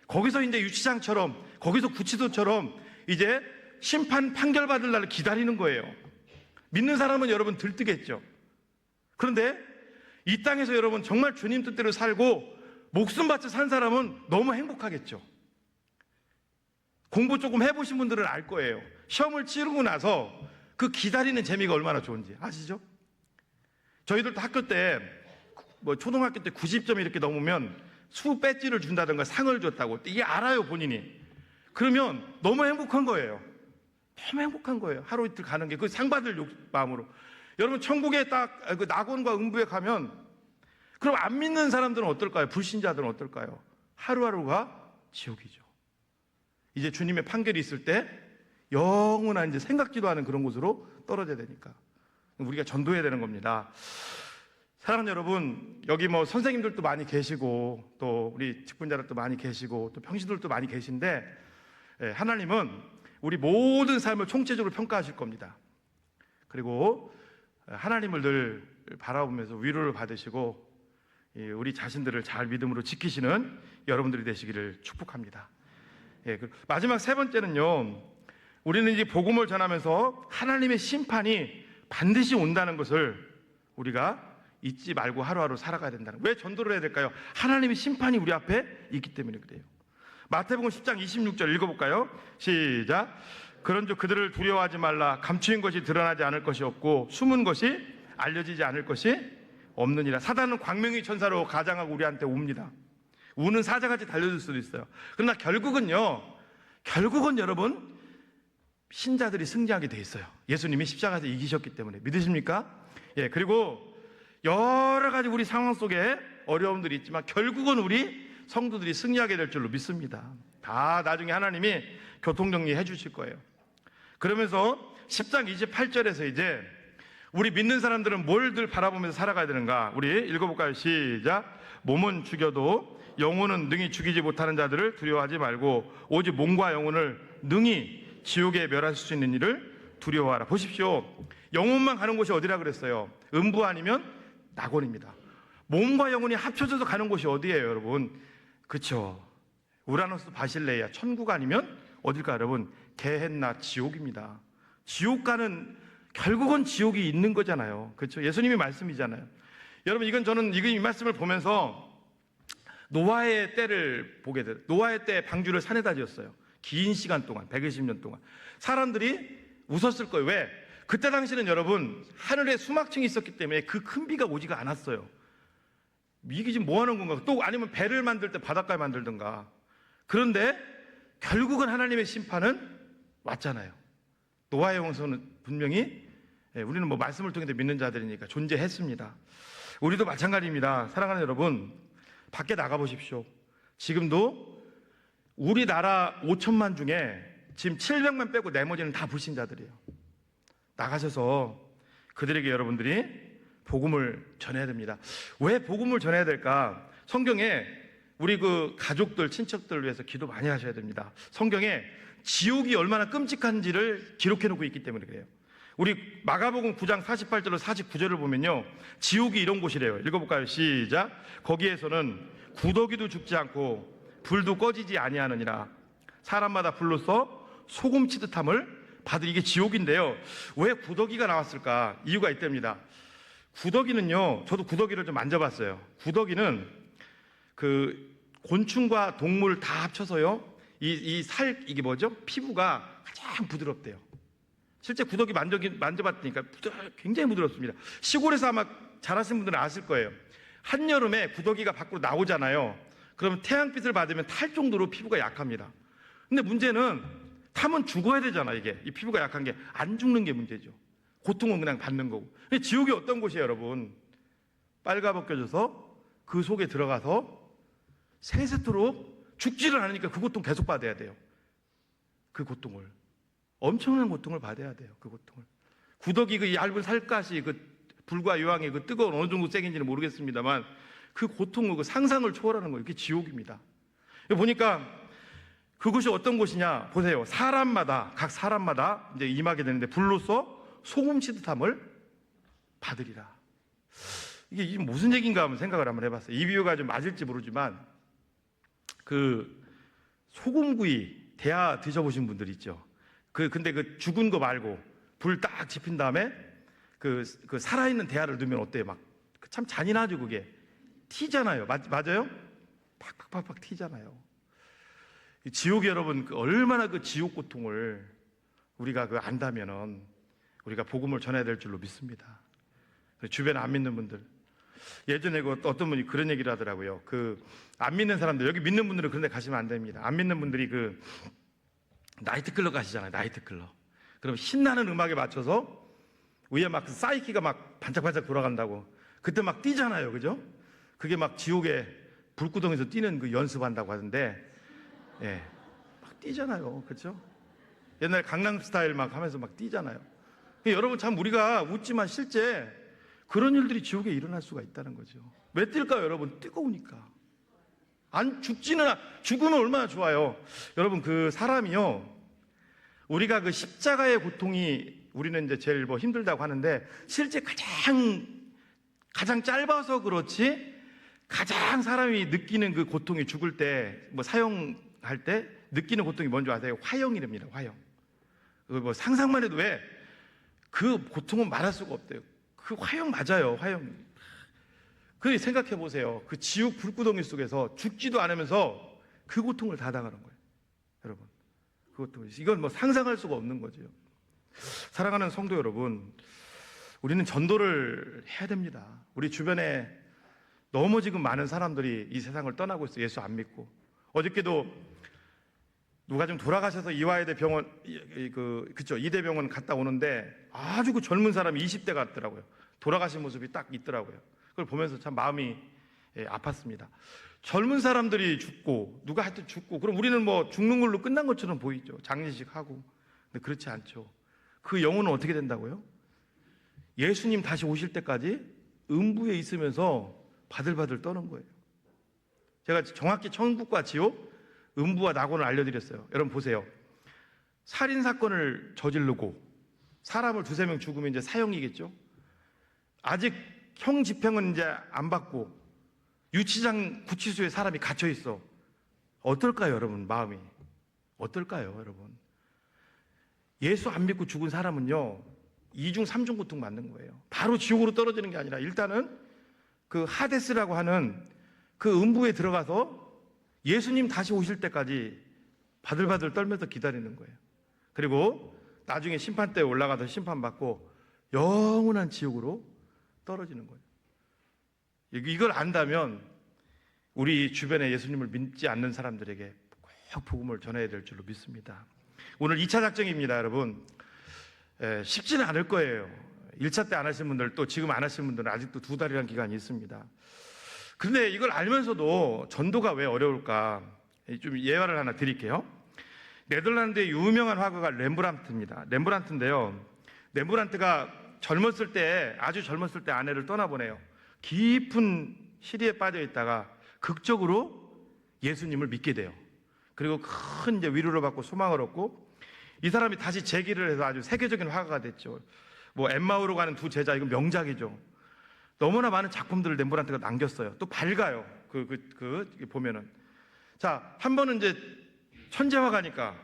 거기서 이제 유치장처럼, 거기서 구치소처럼 이제 심판 판결받을 날을 기다리는 거예요. 믿는 사람은 여러분 들뜨겠죠. 그런데 이 땅에서 여러분 정말 주님 뜻대로 살고 목숨 바쳐 산 사람은 너무 행복하겠죠. 공부 조금 해보신 분들은 알 거예요. 시험을 치르고 나서 그 기다리는 재미가 얼마나 좋은지 아시죠? 저희들도 학교 때 초등학교 때 90점 이렇게 넘으면 수 배지를 준다든가 상을 줬다고 이게 알아요 본인이. 그러면 너무 행복한 거예요. 너무 행복한 거예요. 하루 이틀 가는 게 그 상 받을 마음으로. 여러분 천국에 딱 그 낙원과 음부에 가면 그럼 안 믿는 사람들은 어떨까요? 불신자들은 어떨까요? 하루하루가 지옥이죠. 이제 주님의 판결이 있을 때 영원한 이제 생각지도 않은 그런 곳으로 떨어져야 되니까 우리가 전도해야 되는 겁니다. 사랑하는 여러분, 여기 선생님들도 많이 계시고 또 우리 직분자들도 많이 계시고 또 평신들도 많이 계신데 하나님은 우리 모든 삶을 총체적으로 평가하실 겁니다. 그리고 하나님을 늘 바라보면서 위로를 받으시고 우리 자신들을 잘 믿음으로 지키시는 여러분들이 되시기를 축복합니다. 마지막 세 번째는요, 우리는 이제 복음을 전하면서 하나님의 심판이 반드시 온다는 것을 우리가 잊지 말고 하루하루 살아가야 된다는. 왜 전도를 해야 될까요? 하나님의 심판이 우리 앞에 있기 때문에 그래요. 마태복음 10장 26절 읽어볼까요? 시작. 그런즉 그들을 두려워하지 말라. 감추인 것이 드러나지 않을 것이 없고 숨은 것이 알려지지 않을 것이 없느니라. 사단은 광명의 천사로 가장하고 우리한테 옵니다. 우는 사자같이 달려들 수도 있어요. 그러나 결국은 여러분 신자들이 승리하게 돼 있어요. 예수님이 십자가에서 이기셨기 때문에. 믿으십니까? 그리고 여러 가지 우리 상황 속에 어려움들이 있지만 결국은 우리 성도들이 승리하게 될 줄로 믿습니다. 다 나중에 하나님이 교통정리해 주실 거예요. 그러면서 10장 28절에서 이제 우리 믿는 사람들은 뭘들 바라보면서 살아가야 되는가? 우리 읽어볼까요? 시작. 몸은 죽여도 영혼은 능히 죽이지 못하는 자들을 두려워하지 말고 오직 몸과 영혼을 능히 지옥에 멸하실 수 있는 일을 두려워하라. 보십시오. 영혼만 가는 곳이 어디라 그랬어요? 음부 아니면 낙원입니다. 몸과 영혼이 합쳐져서 가는 곳이 어디예요, 여러분? 그렇죠. 우라노스 바실레이아, 천국 아니면 어딜까, 여러분? 게헨나, 지옥입니다. 지옥 가는, 결국은 지옥이 있는 거잖아요. 그렇죠? 예수님의 말씀이잖아요. 여러분, 저는 이 말씀을 보면서 노아의 때를 보게 돼요. 노아의 때 방주를 산에다 지었어요. 긴 시간 동안, 120년 동안. 사람들이 웃었을 거예요. 왜? 그때 당시는 여러분, 하늘에 수막층이 있었기 때문에 그 큰 비가 오지가 않았어요. 이게 지금 뭐 하는 건가? 또 아니면 배를 만들 때 바닷가에 만들든가. 그런데 결국은 하나님의 심판은 왔잖아요. 노아의 홍수는 분명히 우리는 뭐 말씀을 통해 믿는 자들이니까 존재했습니다. 우리도 마찬가지입니다. 사랑하는 여러분, 밖에 나가 보십시오. 지금도 우리나라 5천만 중에 지금 700만 빼고 나머지는 다 불신자들이에요. 나가셔서 그들에게 여러분들이 복음을 전해야 됩니다. 왜 복음을 전해야 될까? 성경에 우리 그 가족들, 친척들을 위해서 기도 많이 하셔야 됩니다. 성경에 지옥이 얼마나 끔찍한지를 기록해 놓고 있기 때문에 그래요. 우리 마가복음 9장 48절로 49절을 보면요, 지옥이 이런 곳이래요. 읽어볼까요? 시작. 거기에서는 구더기도 죽지 않고 불도 꺼지지 아니하느니라. 사람마다 불로써 소금 치듯함을 받으리. 이게 지옥인데요. 왜 구더기가 나왔을까? 이유가 있답니다. 구더기는요, 저도 구더기를 좀 만져봤어요. 구더기는 그 곤충과 동물 다 합쳐서요, 이게 뭐죠? 피부가 가장 부드럽대요. 실제 구더기 만져봤으니까 굉장히 부드럽습니다. 시골에서 아마 자라신 분들은 아실 거예요. 한여름에 구더기가 밖으로 나오잖아요. 그러면 태양빛을 받으면 탈 정도로 피부가 약합니다. 근데 문제는 타면 죽어야 되잖아. 이게 이 피부가 약한 게 안 죽는 게 문제죠. 고통은 그냥 받는 거고. 근데 지옥이 어떤 곳이에요, 여러분? 빨가벗겨져서 그 속에 들어가서 세세토록 죽지를 않으니까 그 고통 계속 받아야 돼요. 그 고통을, 엄청난 고통을 받아야 돼요. 그 고통을. 구더기 그 얇은 살갗이 그 불과 유황의 그 뜨거운 어느 정도 세긴지는 모르겠습니다만 그 고통을, 그 상상을 초월하는 거예요. 그게 지옥입니다. 보니까 그곳이 어떤 곳이냐 보세요. 각 사람마다 이제 임하게 되는데 불로써 소금 치듯함을 받으리라. 이게 무슨 얘기인가 한번 생각을 한번 해봤어요. 이 비유가 좀 맞을지 모르지만 그 소금구이 대하 드셔보신 분들 있죠. 근데 그 죽은 거 말고 불 딱 지핀 다음에 그 살아있는 대하를 넣으면 어때요? 막 참 잔인하죠. 그게 튀잖아요. 맞아요? 팍팍팍팍 튀잖아요. 지옥이 여러분 얼마나 그 지옥 고통을 우리가 안다면은 우리가 복음을 전해야 될 줄로 믿습니다. 주변에 안 믿는 분들, 예전에 어떤 분이 그런 얘기를 하더라고요. 안 믿는 사람들, 여기 믿는 분들은 그런 데 가시면 안 됩니다. 안 믿는 분들이 나이트클럽 가시잖아요. 나이트클럽. 그럼 신나는 음악에 맞춰서 위에 막 사이키가 막 반짝반짝 돌아간다고. 그때 막 뛰잖아요. 그죠? 그게 막 지옥의 불구덩이에서 뛰는 그 연습한다고 하던데, 예, 막 뛰잖아요. 그렇죠? 옛날 강남스타일 막 하면서 막 뛰잖아요. 여러분 참 우리가 웃지만 실제 그런 일들이 지옥에 일어날 수가 있다는 거죠. 왜 뛸까요, 여러분? 뜨거우니까. 죽으면 얼마나 좋아요. 여러분 사람이요, 우리가 십자가의 고통이 우리는 이제 제일 힘들다고 하는데 실제 가장 짧아서 그렇지 가장 사람이 느끼는 그 고통이 죽을 때 사형할 때 느끼는 고통이 뭔지 아세요? 화형이랍니다. 화형. 상상만 해도 왜 그 고통은 말할 수가 없대요. 그 화형 맞아요. 화형. 생각해 보세요. 그 지옥 불구덩이 속에서 죽지도 않으면서 그 고통을 다 당하는 거예요. 여러분, 그 고통, 이건 상상할 수가 없는 거죠. 사랑하는 성도 여러분, 우리는 전도를 해야 됩니다. 우리 주변에 너무 지금 많은 사람들이 이 세상을 떠나고 있어요. 예수 안 믿고. 어저께도 누가 좀 돌아가셔서 이화여대 병원, 이대병원 갔다 오는데 아주 젊은 사람이 20대 같더라고요. 돌아가신 모습이 딱 있더라고요. 그걸 보면서 참 마음이 아팠습니다. 젊은 사람들이 죽고 누가 하여튼 죽고, 그럼 우리는 죽는 걸로 끝난 것처럼 보이죠. 장례식 하고. 근데 그렇지 않죠. 그 영혼은 어떻게 된다고요? 예수님 다시 오실 때까지 음부에 있으면서 바들바들 떠는 거예요. 제가 정확히 천국과 지옥, 음부와 낙원을 알려드렸어요. 여러분 보세요. 살인사건을 저지르고 사람을 2-3명 죽으면 이제 사형이겠죠. 아직 형 집행은 이제 안 받고 유치장 구치소에 사람이 갇혀 있어. 어떨까요, 여러분? 마음이 어떨까요, 여러분? 예수 안 믿고 죽은 사람은요 2중 3중 고통 받는 거예요. 바로 지옥으로 떨어지는 게 아니라 일단은 그 하데스라고 하는 그 음부에 들어가서 예수님 다시 오실 때까지 바들바들 떨면서 기다리는 거예요. 그리고 나중에 심판대에 올라가서 심판받고 영원한 지옥으로 떨어지는 거예요. 이걸 안다면 우리 주변에 예수님을 믿지 않는 사람들에게 꼭 복음을 전해야 될 줄로 믿습니다. 오늘 2차 작정입니다, 여러분. 쉽지는 않을 거예요. 1차 때 안 하신 분들, 또 지금 안 하신 분들은 아직도 2달이라는 기간이 있습니다. 그런데 이걸 알면서도 전도가 왜 어려울까? 좀 예화를 하나 드릴게요. 네덜란드의 유명한 화가가 렘브란트입니다. 렘브란트인데요. 렘브란트가 아주 젊었을 때 아내를 떠나보내요. 깊은 시리에 빠져 있다가 극적으로 예수님을 믿게 돼요. 그리고 큰 이제 위로를 받고 소망을 얻고, 이 사람이 다시 재기를 해서 아주 세계적인 화가가 됐죠. 뭐 엠마오로 가는 두 제자, 이거 명작이죠. 너무나 많은 작품들을 렘브란트가 남겼어요. 또 밝아요. 보면은. 자, 한 번은 이제 천재화가니까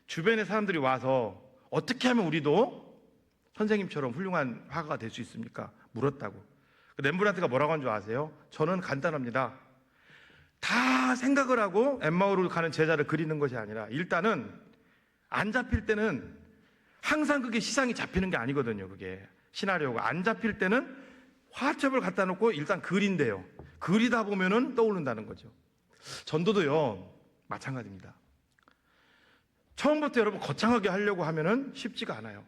주변의 사람들이 와서 어떻게 하면 우리도 선생님처럼 훌륭한 화가가 될 수 있습니까? 물었다고. 렘브란트가 뭐라고 한 줄 아세요? 저는 간단합니다. 다 생각을 하고 엠마오로 가는 제자를 그리는 것이 아니라, 일단은 안 잡힐 때는 항상 그게 시상이 잡히는 게 아니거든요. 그게 시나리오가 안 잡힐 때는 화첩을 갖다 놓고 일단 그린대요. 그리다 보면은 떠오른다는 거죠. 전도도요, 마찬가지입니다. 처음부터 여러분 거창하게 하려고 하면은 쉽지가 않아요.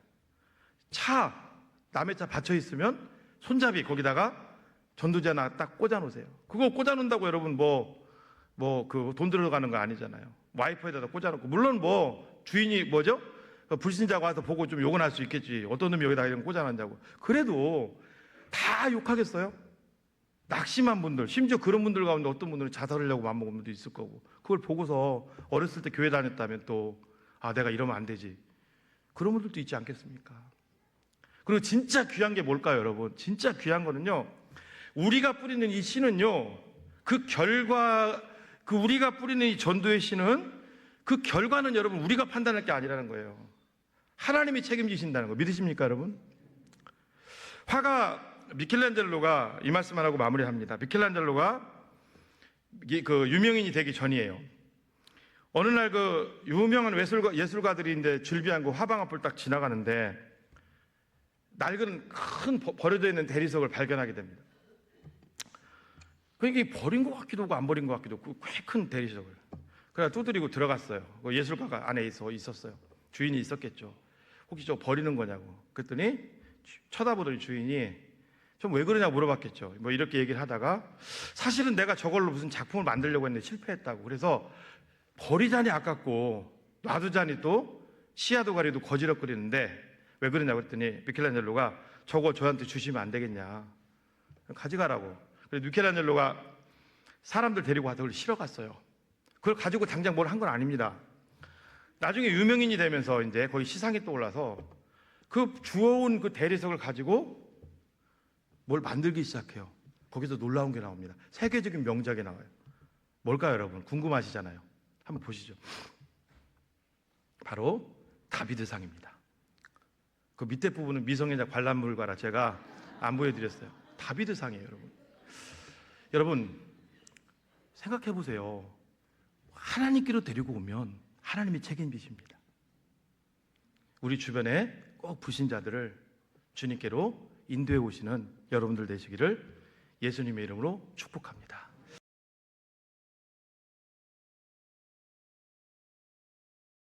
남의 차 받쳐 있으면 손잡이 거기다가 전도지 하나 딱 꽂아 놓으세요. 그거 꽂아 놓는다고 여러분 돈 들어가는 거 아니잖아요. 와이퍼에다가 꽂아 놓고, 물론 주인이 불신자가 와서 보고 좀 욕은 할 수 있겠지. 어떤 놈이 여기다가 이런 거 꽂아 놨냐고. 그래도 다 욕하겠어요? 낙심한 분들, 심지어 그런 분들 가운데 어떤 분들은 자살하려고 마음먹은 분도 있을 거고, 그걸 보고서 어렸을 때 교회 다녔다면 또 내가 이러면 안 되지, 그런 분들도 있지 않겠습니까? 그리고 진짜 귀한 게 뭘까요, 여러분? 진짜 귀한 거는요, 우리가 뿌리는 이 씨는요, 우리가 뿌리는 이 전도의 씨는, 그 결과는 여러분 우리가 판단할 게 아니라는 거예요. 하나님이 책임지신다는 거 믿으십니까, 여러분? 화가 미켈란젤로가 이 말씀 안 하고 마무리합니다. 미켈란젤로가 유명인이 되기 전이에요. 어느 날 유명한 예술가들이 줄비한 화방 앞을 딱 지나가는데 낡은 큰 버려져 있는 대리석을 발견하게 됩니다. 그러니까 버린 것 같기도 하고 안 버린 것 같기도 하고, 꽤 큰 대리석을. 그래서 두드리고 들어갔어요. 예술가가 안에 있었어요. 주인이 있었겠죠. 혹시 저거 버리는 거냐고. 그랬더니 쳐다보더니 주인이 좀 왜 그러냐고 물어봤겠죠. 이렇게 얘기를 하다가, 사실은 내가 저걸로 무슨 작품을 만들려고 했는데 실패했다고. 그래서 버리자니 아깝고 놔두자니 또 씨앗도 가리도 거지럭거리는데 왜 그러냐고 했더니 미켈란젤로가 저거 저한테 주시면 안 되겠냐, 가져가라고. 그래서 미켈란젤로가 사람들 데리고 와서 그걸 실어 갔어요. 그걸 가지고 당장 뭘 한 건 아닙니다. 나중에 유명인이 되면서 이제 거의 시상이 또 올라서 주워온 대리석을 가지고 뭘 만들기 시작해요. 거기서 놀라운 게 나옵니다. 세계적인 명작이 나와요. 뭘까요, 여러분? 궁금하시잖아요. 한번 보시죠. 바로 다비드상입니다. 그 밑에 부분은 미성애자 관람물가라 제가 안 보여드렸어요. 다비드상이에요, 여러분. 여러분 생각해 보세요. 하나님께로 데리고 오면 하나님이 책임지십니다. 우리 주변에 꼭 불신자들을 주님께로 인도해 오시는 여러분들 되시기를 예수님의 이름으로 축복합니다.